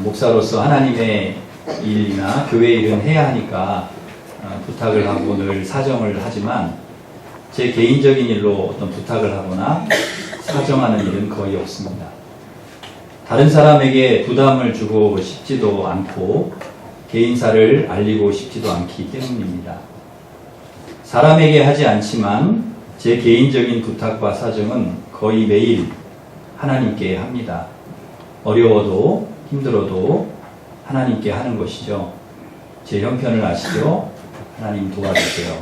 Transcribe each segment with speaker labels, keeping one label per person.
Speaker 1: 목사로서 하나님의 일이나 교회 일은 해야 하니까 부탁을 하고 늘 사정을 하지만 제 개인적인 일로 어떤 부탁을 하거나 사정하는 일은 거의 없습니다. 다른 사람에게 부담을 주고 싶지도 않고 개인사를 알리고 싶지도 않기 때문입니다. 사람에게 하지 않지만 제 개인적인 부탁과 사정은 거의 매일 하나님께 합니다. 어려워도 힘들어도 하나님께 하는 것이죠. 제 형편을 아시죠? 하나님 도와주세요.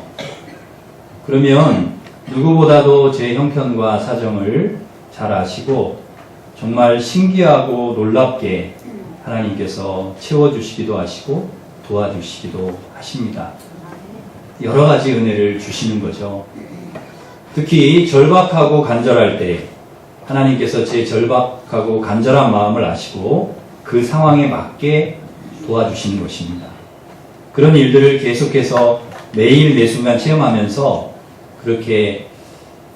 Speaker 1: 그러면 누구보다도 제 형편과 사정을 잘 아시고 정말 신기하고 놀랍게 하나님께서 채워주시기도 하시고 도와주시기도 하십니다. 여러 가지 은혜를 주시는 거죠. 특히 절박하고 간절할 때 하나님께서 제 절박하고 간절한 마음을 아시고 그 상황에 맞게 도와주시는 것입니다. 그런 일들을 계속해서 매일 매 순간 체험하면서 그렇게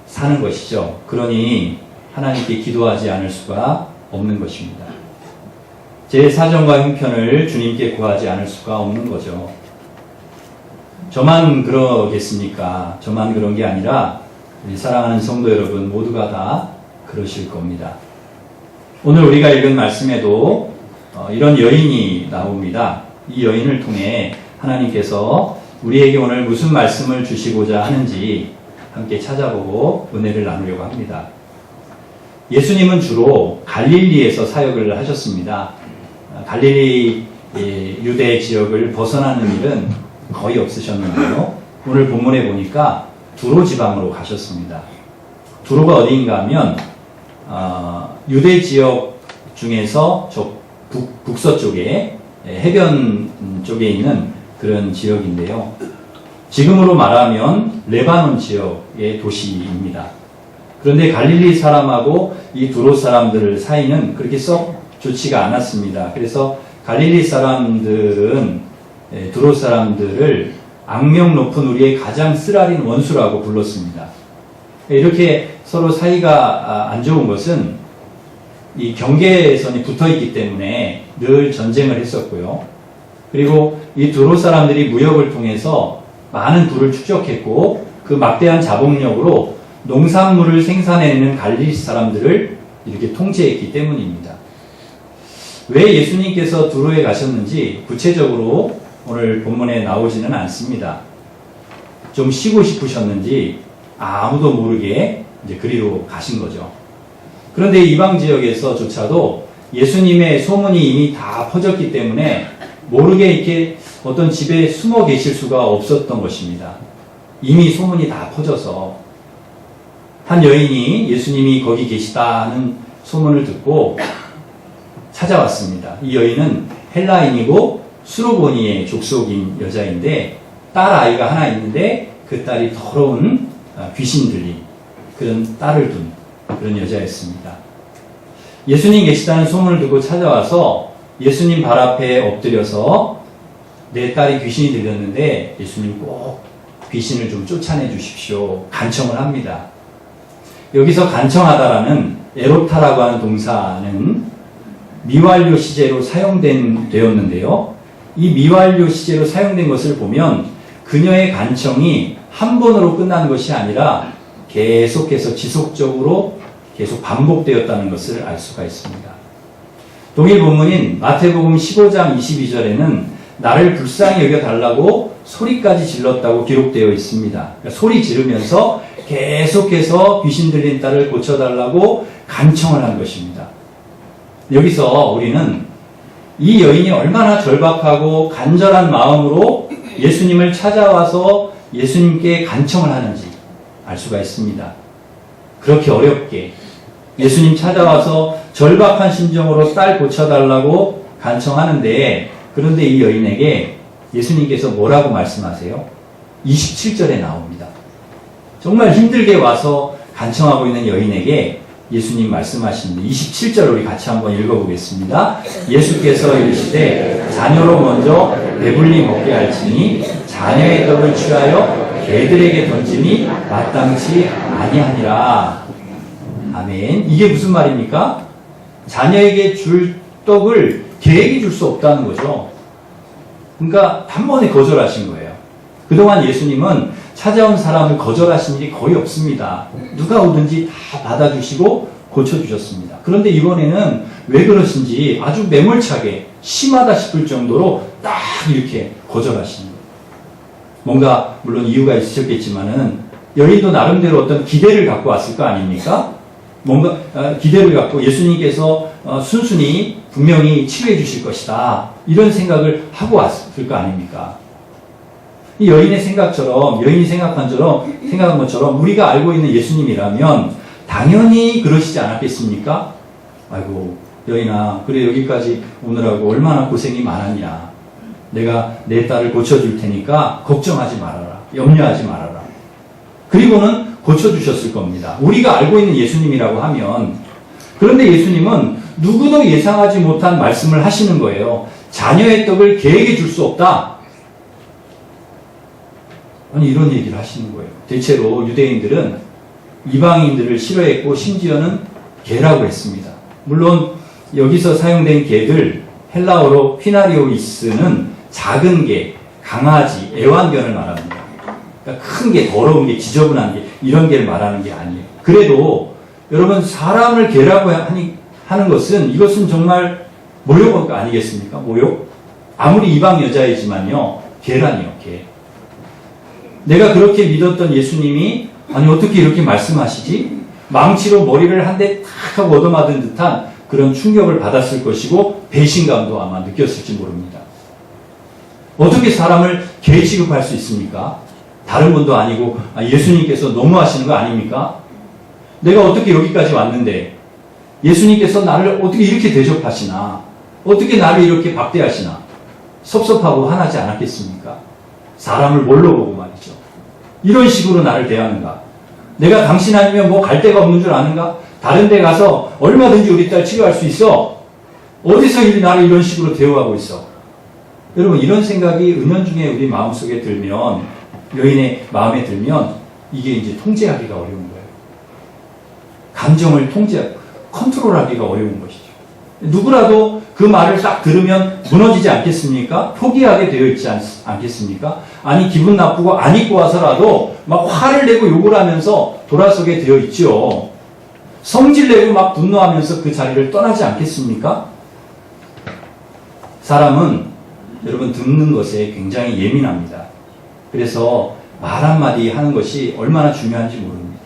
Speaker 1: 사는 것이죠. 그러니 하나님께 기도하지 않을 수가 없는 것입니다. 제 사정과 형편을 주님께 구하지 않을 수가 없는 거죠. 저만 그러겠습니까? 저만 그런 게 아니라 우리 사랑하는 성도 여러분 모두가 다 그러실 겁니다. 오늘 우리가 읽은 말씀에도 이런 여인이 나옵니다. 이 여인을 통해 하나님께서 우리에게 오늘 무슨 말씀을 주시고자 하는지 함께 찾아보고 은혜를 나누려고 합니다. 예수님은 주로 갈릴리에서 사역을 하셨습니다. 갈릴리 유대 지역을 벗어나는 일은 거의 없으셨는데요. 오늘 본문에 보니까 두로 지방으로 가셨습니다. 두로가 어디인가 하면 유대 지역 중에서 저 북서쪽에 해변 쪽에 있는 그런 지역인데요. 지금으로 말하면 레바논 지역의 도시입니다. 그런데 갈릴리 사람하고 이 두로 사람들 사이는 그렇게 썩 좋지가 않았습니다. 그래서 갈릴리 사람들은 두로 사람들을 악명 높은 우리의 가장 쓰라린 원수라고 불렀습니다. 이렇게 서로 사이가 안 좋은 것은 이 경계선이 붙어 있기 때문에 늘 전쟁을 했었고요. 그리고 이 두로 사람들이 무역을 통해서 많은 부를 축적했고 그 막대한 자본력으로 농산물을 생산해내는 갈릴리 사람들을 이렇게 통제했기 때문입니다. 왜 예수님께서 두로에 가셨는지 구체적으로 오늘 본문에 나오지는 않습니다. 좀 쉬고 싶으셨는지 아무도 모르게 이제 그리로 가신 거죠. 그런데 이방 지역에서조차도 예수님의 소문이 이미 다 퍼졌기 때문에 모르게 이렇게 어떤 집에 숨어 계실 수가 없었던 것입니다. 이미 소문이 다 퍼져서 한 여인이 예수님이 거기 계시다는 소문을 듣고 찾아왔습니다. 이 여인은 헬라인이고 수로보니의 족속인 여자인데 딸 아이가 하나 있는데 그 딸이 더러운 귀신 들린 그런 딸을 둔 그런 여자였습니다. 예수님 계시다는 소문을 듣고 찾아와서 예수님 발 앞에 엎드려서 내 딸이 귀신이 들렸는데 예수님 꼭 귀신을 좀 쫓아내 주십시오. 간청을 합니다. 여기서 간청하다라는 에로타라고 하는 동사는 미완료 시제로 되었는데요. 이 미완료 시제로 사용된 것을 보면 그녀의 간청이 한 번으로 끝난 것이 아니라 계속해서 지속적으로 계속 반복되었다는 것을 알 수가 있습니다. 동일 본문인 마태복음 15장 22절에는 나를 불쌍히 여겨달라고 소리까지 질렀다고 기록되어 있습니다. 그러니까 소리 지르면서 계속해서 귀신 들린 딸을 고쳐달라고 간청을 한 것입니다. 여기서 우리는 이 여인이 얼마나 절박하고 간절한 마음으로 예수님을 찾아와서 예수님께 간청을 하는지 알 수가 있습니다. 그렇게 어렵게 예수님 찾아와서 절박한 심정으로 딸 고쳐달라고 간청하는데 그런데 이 여인에게 예수님께서 뭐라고 말씀하세요? 27절에 나옵니다. 정말 힘들게 와서 간청하고 있는 여인에게 예수님 말씀하시는데 27절 우리 같이 한번 읽어보겠습니다. 예수께서 이르시되 자녀로 먼저 배불리 먹게 할지니 자녀의 떡을 취하여 개들에게 던짐이 마땅치 아니하니라. 아멘. 이게 무슨 말입니까? 자녀에게 줄 떡을 개에게 줄 수 없다는 거죠. 그러니까 단번에 거절하신 거예요. 그동안 예수님은 찾아온 사람을 거절하신 일이 거의 없습니다. 누가 오든지 다 받아주시고 고쳐주셨습니다. 그런데 이번에는 왜 그러신지 아주 매몰차게 심하다 싶을 정도로 딱 이렇게 거절하시는 거예요. 뭔가 물론 이유가 있으셨겠지만은 여인도 나름대로 어떤 기대를 갖고 왔을 거 아닙니까? 뭔가 기대를 갖고 예수님께서 순순히 분명히 치료해 주실 것이다. 이런 생각을 하고 왔을 거 아닙니까? 이 여인의 생각처럼, 여인이 생각한 것처럼 우리가 알고 있는 예수님이라면 당연히 그러시지 않았겠습니까? 아이고, 여인아, 그래, 여기까지 오느라고 얼마나 고생이 많았냐. 내가 내 딸을 고쳐줄 테니까 걱정하지 말아라. 염려하지 말아라. 그리고는 고쳐주셨을 겁니다. 우리가 알고 있는 예수님이라고 하면, 그런데 예수님은 누구도 예상하지 못한 말씀을 하시는 거예요. 자녀의 떡을 개에게 줄 수 없다. 아니, 이런 얘기를 하시는 거예요. 대체로 유대인들은 이방인들을 싫어했고 심지어는 개라고 했습니다. 물론 여기서 사용된 개들, 헬라어로 휘나리오이스는 작은 개, 강아지, 애완견을 말합니다. 그러니까 큰 게, 더러운 게, 지저분한 게, 이런 개를 말하는 게 아니에요. 그래도 여러분, 사람을 개라고 하는 것은, 이것은 정말 모욕 아니겠습니까? 모욕? 아무리 이방 여자이지만요, 개라니요, 개. 내가 그렇게 믿었던 예수님이 아니 어떻게 이렇게 말씀하시지? 망치로 머리를 한 대 탁 하고 얻어맞은 듯한 그런 충격을 받았을 것이고 배신감도 아마 느꼈을지 모릅니다. 어떻게 사람을 개 취급할 수 있습니까? 다른 분도 아니고 예수님께서 너무하시는 거 아닙니까? 내가 어떻게 여기까지 왔는데 예수님께서 나를 어떻게 이렇게 대접하시나? 어떻게 나를 이렇게 박대하시나? 섭섭하고 화나지 않았겠습니까? 사람을 뭘로 보고 말이죠. 이런 식으로 나를 대하는가? 내가 당신 아니면 뭐 갈 데가 없는 줄 아는가? 다른 데 가서 얼마든지 우리 딸 치료할 수 있어. 어디서 나를 이런 식으로 대우하고 있어? 여러분, 이런 생각이 은연중에 우리 마음속에 들면, 여인의 마음에 들면 이게 이제 통제하기가 어려운 거예요. 감정을 컨트롤하기가 어려운 것이죠. 누구라도 그 말을 딱 들으면 무너지지 않겠습니까? 포기하게 되어 있지 않겠습니까? 아니, 기분 나쁘고 안 입고 와서라도 막 화를 내고 욕을 하면서 돌아서게 되어 있죠. 성질내고 막 분노하면서 그 자리를 떠나지 않겠습니까? 사람은 여러분 듣는 것에 굉장히 예민합니다. 그래서 말 한마디 하는 것이 얼마나 중요한지 모릅니다.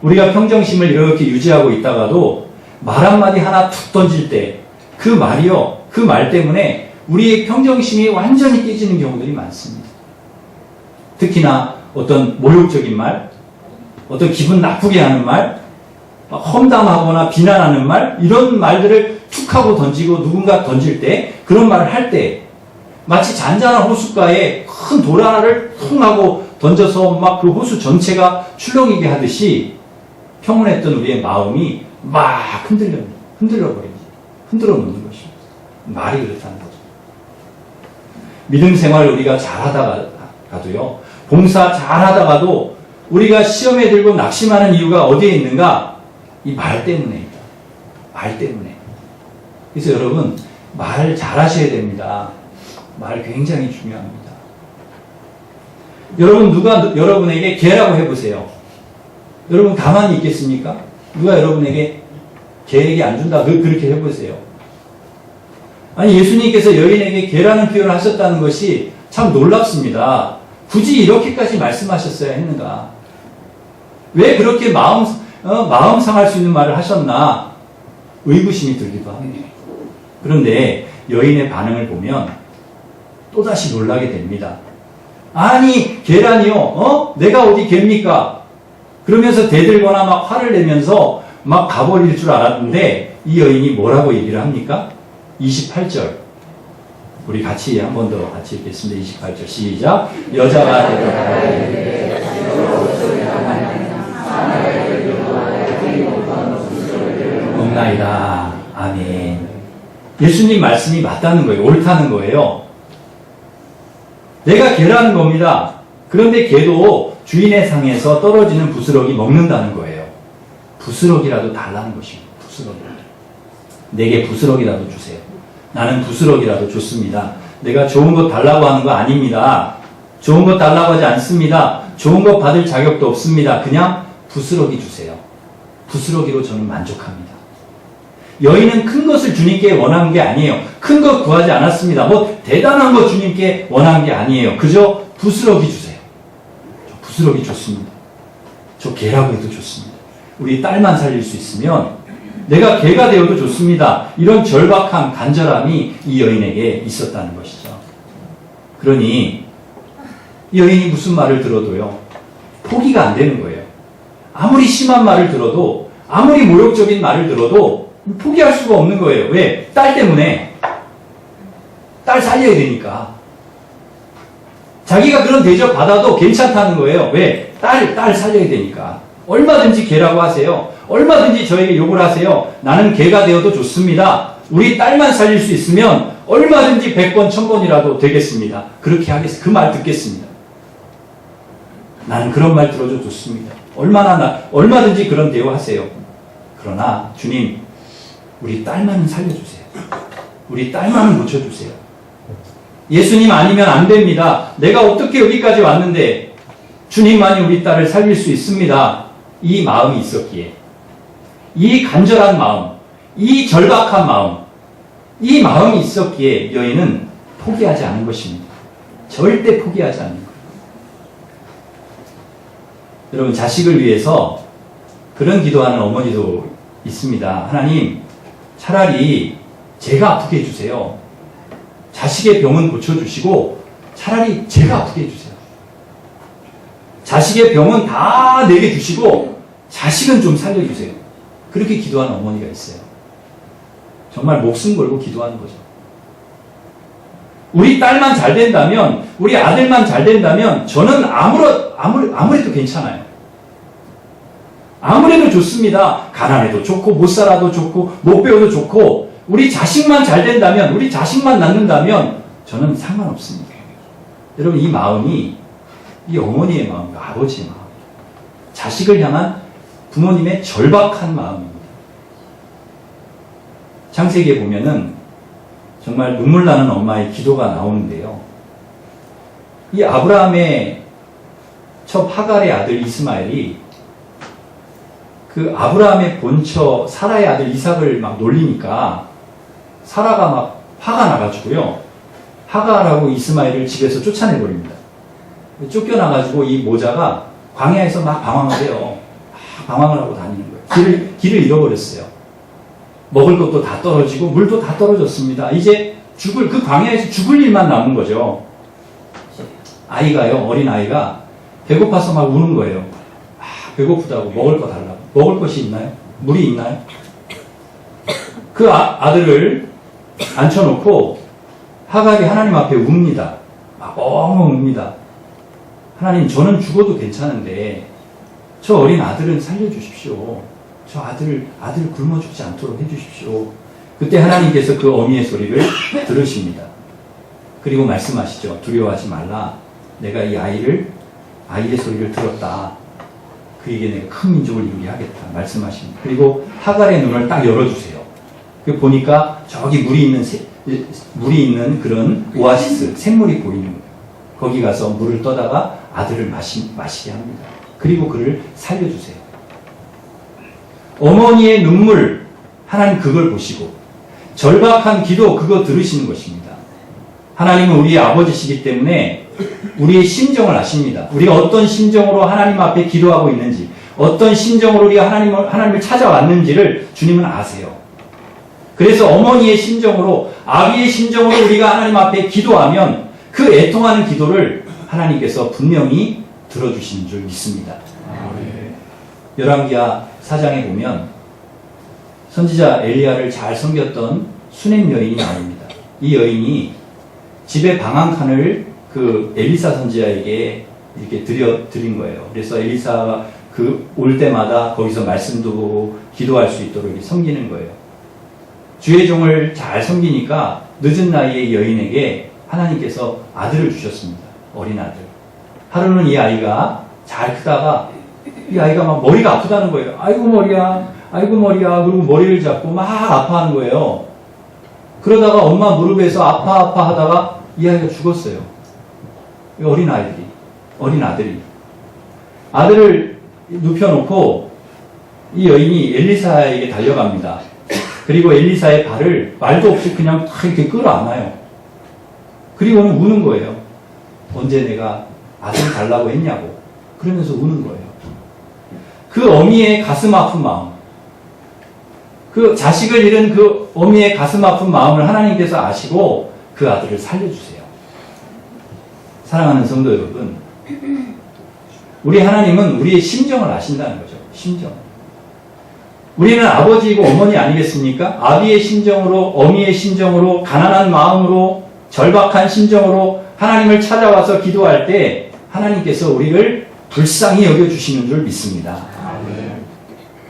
Speaker 1: 우리가 평정심을 이렇게 유지하고 있다가도 말 한마디 하나 툭 던질 때 그 말이요, 그 말 때문에 우리의 평정심이 완전히 깨지는 경우들이 많습니다. 특히나 어떤 모욕적인 말, 어떤 기분 나쁘게 하는 말, 험담하거나 비난하는 말, 이런 말들을 툭 하고 던지고 누군가 던질 때, 그런 말을 할 때 마치 잔잔한 호숫가에 큰 돌 하나를 퉁 하고 던져서 막 그 호수 전체가 출렁이게 하듯이 평온했던 우리의 마음이 막 흔들려버립니다. 흔들어 놓는 것입니다. 말이 그렇다는 거죠. 믿음 생활을 우리가 잘하다가도요, 봉사 잘하다가도 우리가 시험에 들고 낙심하는 이유가 어디에 있는가? 이 말 때문에 있다. 말 때문에. 그래서 여러분, 말 잘하셔야 됩니다. 말 굉장히 중요합니다. 여러분, 누가 여러분에게 개라고 해보세요. 여러분 가만히 있겠습니까? 누가 여러분에게 개에게 안 준다, 그렇게 해보세요. 아니, 예수님께서 여인에게 개라는 표현을 하셨다는 것이 참 놀랍습니다. 굳이 이렇게까지 말씀하셨어야 했는가? 왜 그렇게 마음 상할 수 있는 말을 하셨나? 의구심이 들기도 합니다. 그런데 여인의 반응을 보면 또다시 놀라게 됩니다. 아니, 개라니요? 내가 어디 개입니까? 그러면서 대들거나 막 화를 내면서 막 가버릴 줄 알았는데 이 여인이 뭐라고 얘기를 합니까? 28절. 우리 같이 한 번 더 같이 읽겠습니다. 28절 시작. 여자가 대답하되 없나이다. 아멘. 예수님 말씀이 맞다는 거예요. 옳다는 거예요. 내가 개라는 겁니다. 그런데 개도 주인의 상에서 떨어지는 부스러기 먹는다는 거예요. 부스러기라도 달라는 것입니다. 부스러기. 내게 부스러기라도 주세요. 나는 부스럭이라도 좋습니다. 내가 좋은 것 달라고 하는 거 아닙니다. 좋은 것 달라고 하지 않습니다. 좋은 것 받을 자격도 없습니다. 그냥 부스러기 주세요. 부스러기로 저는 만족합니다. 여인은 큰 것을 주님께 원한 게 아니에요. 큰 것 구하지 않았습니다. 뭐 대단한 것 주님께 원한 게 아니에요. 그저 부스러기 주세요. 저 부스러기 좋습니다. 저 개라고 해도 좋습니다. 우리 딸만 살릴 수 있으면 내가 개가 되어도 좋습니다. 이런 절박함, 간절함이 이 여인에게 있었다는 것이죠. 그러니 이 여인이 무슨 말을 들어도요, 포기가 안 되는 거예요. 아무리 심한 말을 들어도, 아무리 모욕적인 말을 들어도 포기할 수가 없는 거예요. 왜? 딸 때문에. 딸 살려야 되니까. 자기가 그런 대접 받아도 괜찮다는 거예요. 왜? 딸 살려야 되니까. 얼마든지 개라고 하세요. 얼마든지 저에게 욕을 하세요. 나는 개가 되어도 좋습니다. 우리 딸만 살릴 수 있으면 얼마든지 100번, 1000번이라도 되겠습니다. 그렇게 하겠습니다. 그 말 듣겠습니다. 나는 그런 말 들어도 좋습니다. 얼마든지 그런 대우하세요. 그러나 주님, 우리 딸만은 살려주세요. 우리 딸만은 고쳐주세요. 예수님 아니면 안 됩니다. 내가 어떻게 여기까지 왔는데 주님만이 우리 딸을 살릴 수 있습니다. 이 마음이 있었기에, 이 간절한 마음, 이 절박한 마음, 이 마음이 있었기에 여인은 포기하지 않은 것입니다. 절대 포기하지 않는 거예요. 여러분, 자식을 위해서 그런 기도하는 어머니도 있습니다. 하나님, 차라리 제가 아프게 해주세요. 자식의 병은 고쳐주시고 차라리 제가 아프게 해주세요. 자식의 병은 다 내게 주시고 자식은 좀 살려주세요. 그렇게 기도하는 어머니가 있어요. 정말 목숨 걸고 기도하는 거죠. 우리 딸만 잘 된다면, 우리 아들만 잘 된다면 저는 아무래도 괜찮아요. 아무래도 좋습니다. 가난해도 좋고 못 살아도 좋고 못 배워도 좋고 우리 자식만 잘 된다면, 우리 자식만 낳는다면 저는 상관없습니다. 여러분, 이 마음이 이 어머니의 마음이고 아버지의 마음, 자식을 향한 부모님의 절박한 마음입니다. 창세기에 보면은 정말 눈물 나는 엄마의 기도가 나오는데요. 이 아브라함의 첫 하갈의 아들 이스마엘이 그 아브라함의 본처 사라의 아들 이삭을 막 놀리니까 사라가 막 화가 나가지고요, 하갈하고 이스마엘을 집에서 쫓아내버립니다. 쫓겨나가지고 이 모자가 광야에서 막 방황을 해요. 방황을 하고 다니는 거예요. 길을 잃어버렸어요. 먹을 것도 다 떨어지고 물도 다 떨어졌습니다. 이제 그 광야에서 죽을 일만 남은 거죠. 아이가요, 어린 아이가 배고파서 막 우는 거예요. 배고프다고, 먹을 거 달라고. 먹을 것이 있나요? 물이 있나요? 그 아들을 앉혀놓고 하갈이 하나님 앞에 웁니다. 막 엉엉 웁니다. 하나님, 저는 죽어도 괜찮은데 저 어린 아들은 살려주십시오. 저 아들 굶어 죽지 않도록 해주십시오. 그때 하나님께서 그 어미의 소리를 들으십니다. 그리고 말씀하시죠. 두려워하지 말라. 내가 이 아이의 소리를 들었다. 그에게 내가 큰 민족을 이루게 하겠다. 말씀하십니다. 그리고 하갈의 눈을 딱 열어주세요. 그 보니까 저기 물이 있는 그런 오아시스, 샘물이 보이는 거예요. 거기 가서 물을 떠다가 아들을 마시게 합니다. 그리고 그를 살려주세요. 어머니의 눈물, 하나님 그걸 보시고 절박한 기도, 그거 들으시는 것입니다. 하나님은 우리의 아버지시기 때문에 우리의 심정을 아십니다. 우리가 어떤 심정으로 하나님 앞에 기도하고 있는지, 어떤 심정으로 우리가 하나님을 찾아왔는지를 주님은 아세요. 그래서 어머니의 심정으로, 아비의 심정으로 우리가 하나님 앞에 기도하면 그 애통하는 기도를 하나님께서 분명히 들어주시는 줄 믿습니다. 열왕기하 4장에 보면 선지자 엘리야를 잘 섬겼던 수넴 여인이 나옵니다. 이 여인이 집에 방한칸을 그 엘리사 선지자에게 이렇게 드린 거예요. 그래서 엘리사가 올 때마다 거기서 말씀도 보고 기도할 수 있도록 이렇게 섬기는 거예요. 주의 종을 잘 섬기니까 늦은 나이에 여인에게 하나님께서 아들을 주셨습니다. 어린 아들. 하루는 이 아이가 잘 크다가 이 아이가 막 머리가 아프다는 거예요. 아이고 머리야, 아이고 머리야. 그리고 머리를 잡고 막 아파하는 거예요. 그러다가 엄마 무릎에서 아파 하다가 이 아이가 죽었어요. 어린 아들이. 아들을 눕혀놓고 이 여인이 엘리사에게 달려갑니다. 그리고 엘리사의 발을 말도 없이 그냥 다 이렇게 끌어안아요. 그리고는 우는 거예요. 언제 내가 아들 달라고 했냐고. 그러면서 우는 거예요. 그 어미의 가슴 아픈 마음, 그 자식을 잃은 그 어미의 가슴 아픈 마음을 하나님께서 아시고 그 아들을 살려주세요. 사랑하는 성도 여러분, 우리 하나님은 우리의 심정을 아신다는 거죠. 심정. 우리는 아버지이고 어머니 아니겠습니까? 아비의 심정으로, 어미의 심정으로, 가난한 마음으로, 절박한 심정으로 하나님을 찾아와서 기도할 때 하나님께서 우리를 불쌍히 여겨주시는 줄 믿습니다.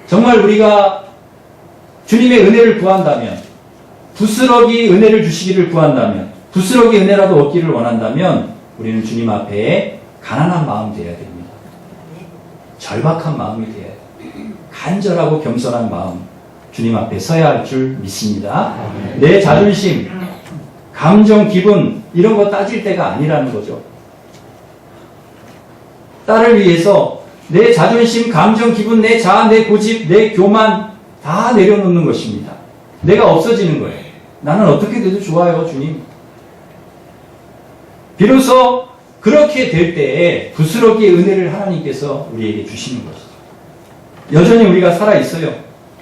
Speaker 1: 정말 우리가 주님의 은혜를 구한다면, 부스러기 은혜를 주시기를 구한다면, 부스러기 은혜라도 얻기를 원한다면 우리는 주님 앞에 가난한 마음 되어야 됩니다. 절박한 마음이 되어야 돼요. 간절하고 겸손한 마음, 주님 앞에 서야 할 줄 믿습니다. 내 자존심, 감정, 기분 이런 거 따질 때가 아니라는 거죠. 딸을 위해서 내 자존심, 감정, 기분, 내 자아, 내 고집, 내 교만 다 내려놓는 것입니다. 내가 없어지는 거예요. 나는 어떻게 돼도 좋아요, 주님. 비로소 그렇게 될 때에 부스러기의 은혜를 하나님께서 우리에게 주시는 것이죠. 여전히 우리가 살아있어요.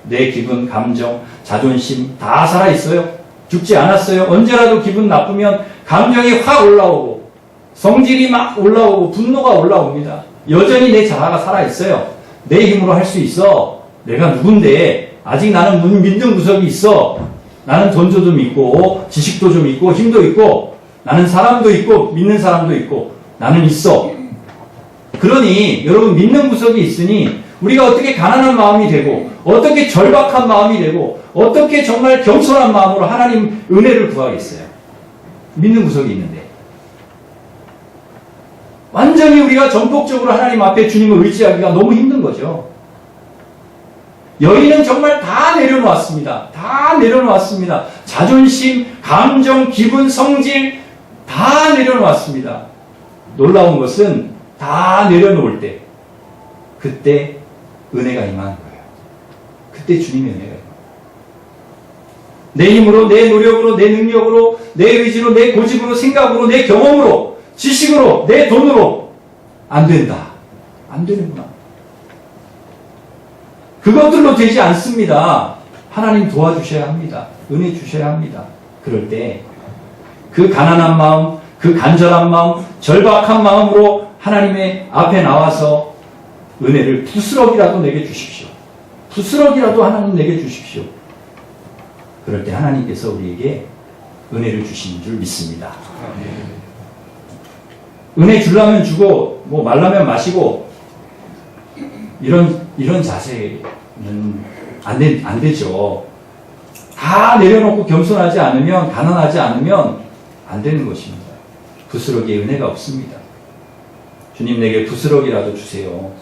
Speaker 1: 내 기분, 감정, 자존심 다 살아있어요. 죽지 않았어요. 언제라도 기분 나쁘면 감정이 확 올라오고 성질이 막 올라오고 분노가 올라옵니다. 여전히 내 자아가 살아있어요. 내 힘으로 할 수 있어. 내가 누군데 아직 나는 믿는 구석이 있어. 나는 돈도 좀 있고 지식도 좀 있고 힘도 있고 나는 사람도 있고 믿는 사람도 있고 나는 있어. 그러니 여러분 믿는 구석이 있으니 우리가 어떻게 가난한 마음이 되고 어떻게 절박한 마음이 되고 어떻게 정말 겸손한 마음으로 하나님 은혜를 구하겠어요. 믿는 구석이 있는데 완전히 우리가 전폭적으로 하나님 앞에 주님을 의지하기가 너무 힘든 거죠. 여인은 정말 다 내려놓았습니다. 다 내려놓았습니다. 자존심, 감정, 기분, 성질 다 내려놓았습니다. 놀라운 것은 다 내려놓을 때 그때 은혜가 임하는 거예요. 그때 주님의 은혜가 임해요. 내 힘으로, 내 노력으로, 내 능력으로, 내 의지로, 내 고집으로, 생각으로, 내 경험으로, 지식으로, 내 돈으로 안 된다. 안 되는구나. 그것들로 되지 않습니다. 하나님 도와주셔야 합니다. 은혜 주셔야 합니다. 그럴 때 그 가난한 마음, 그 간절한 마음, 절박한 마음으로 하나님의 앞에 나와서 은혜를 부스럭이라도 내게 주십시오. 부스럭이라도 하나님 내게 주십시오. 그럴 때 하나님께서 우리에게 은혜를 주시는 줄 믿습니다. 은혜 주려면 주고 뭐 말라면 마시고 이런 자세는 안 되죠. 다 내려놓고 겸손하지 않으면, 가난하지 않으면 안 되는 것입니다. 부스러기의 은혜가 없습니다. 주님 내게 부스러기라도 주세요.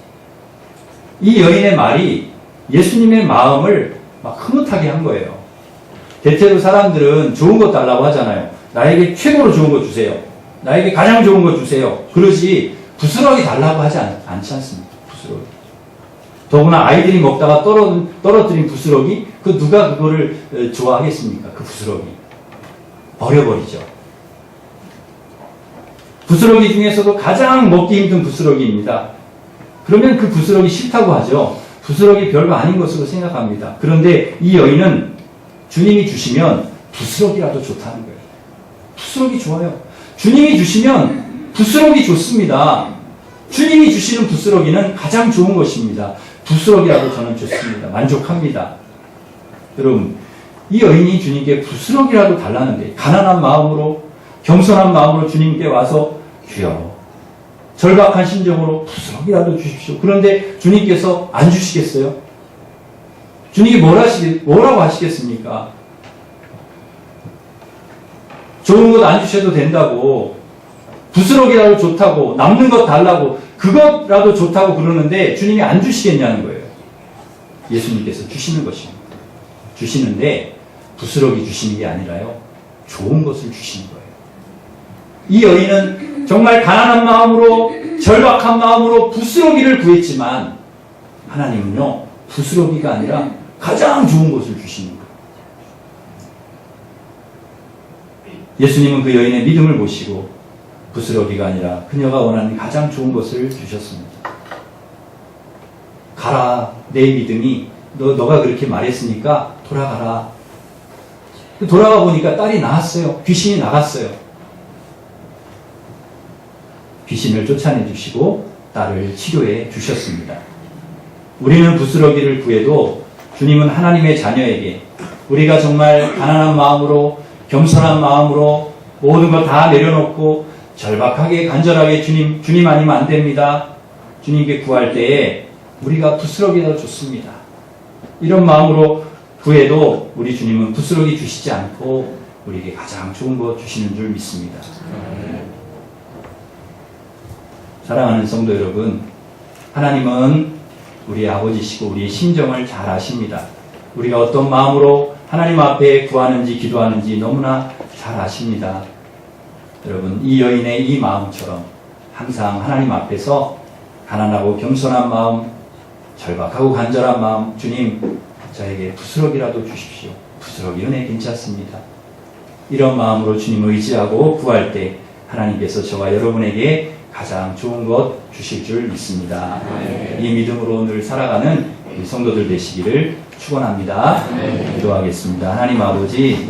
Speaker 1: 이 여인의 말이 예수님의 마음을 막 흐뭇하게 한 거예요. 대체로 사람들은 좋은 것 달라고 하잖아요. 나에게 최고로 좋은 것 주세요. 나에게 가장 좋은 것 주세요. 그러지 부스러기 달라고 하지 않지 않습니까? 부스러기. 더구나 아이들이 먹다가 떨어뜨린 부스러기, 그 누가 그거를 좋아하겠습니까? 그 부스러기. 버려버리죠. 부스러기 중에서도 가장 먹기 힘든 부스러기입니다. 그러면 그 부스러기 싫다고 하죠. 부스러기 별거 아닌 것으로 생각합니다. 그런데 이 여인은 주님이 주시면 부스러기라도 좋다는 거예요. 부스러기 좋아요. 주님이 주시면 부스러기 좋습니다. 주님이 주시는 부스러기는 가장 좋은 것입니다. 부스러기라도 저는 좋습니다. 만족합니다. 여러분, 이 여인이 주님께 부스러기라도 달라는데 가난한 마음으로, 겸손한 마음으로 주님께 와서 주여, 절박한 심정으로 부스러기라도 주십시오. 그런데 주님께서 안 주시겠어요? 주님이 뭐라고 하시겠습니까? 좋은 것 안 주셔도 된다고, 부스러기라도 좋다고, 남는 것 달라고, 그것라도 좋다고 그러는데 주님이 안 주시겠냐는 거예요. 예수님께서 주시는 것입니다. 주시는데 부스러기 주시는 게 아니라요, 좋은 것을 주시는 거예요. 이 여인은 정말 가난한 마음으로, 절박한 마음으로 부스러기를 구했지만 하나님은요, 부스러기가 아니라 가장 좋은 것을 주시는 거예요. 예수님은 그 여인의 믿음을 보시고 부스러기가 아니라 그녀가 원하는 가장 좋은 것을 주셨습니다. 가라, 내 믿음이 너가 그렇게 말했으니까 돌아가라. 돌아가 보니까 딸이 나았어요. 귀신이 나갔어요. 귀신을 쫓아내 주시고 딸을 치료해 주셨습니다. 우리는 부스러기를 구해도 주님은 하나님의 자녀에게 우리가 정말 가난한 마음으로, 겸손한 마음으로 모든 것 다 내려놓고 절박하게 간절하게 주님 아니면 안 됩니다. 주님께 구할 때에 우리가 부스러기가 좋습니다. 이런 마음으로 구해도 우리 주님은 부스러기 주시지 않고 우리에게 가장 좋은 것 주시는 줄 믿습니다. 사랑하는 성도 여러분, 하나님은 우리의 아버지시고 우리의 심정을 잘 아십니다. 우리가 어떤 마음으로 하나님 앞에 구하는지 기도하는지 너무나 잘 아십니다. 여러분, 이 여인의 이 마음처럼 항상 하나님 앞에서 가난하고 겸손한 마음, 절박하고 간절한 마음, 주님 저에게 부스러기라도 주십시오. 부스러기는 괜찮습니다. 이런 마음으로 주님을 의지하고 구할 때 하나님께서 저와 여러분에게 가장 좋은 것 주실 줄 믿습니다. 이 믿음으로 늘 살아가는 우리 성도들 되시기를 축원합니다. 기도하겠습니다. 하나님 아버지,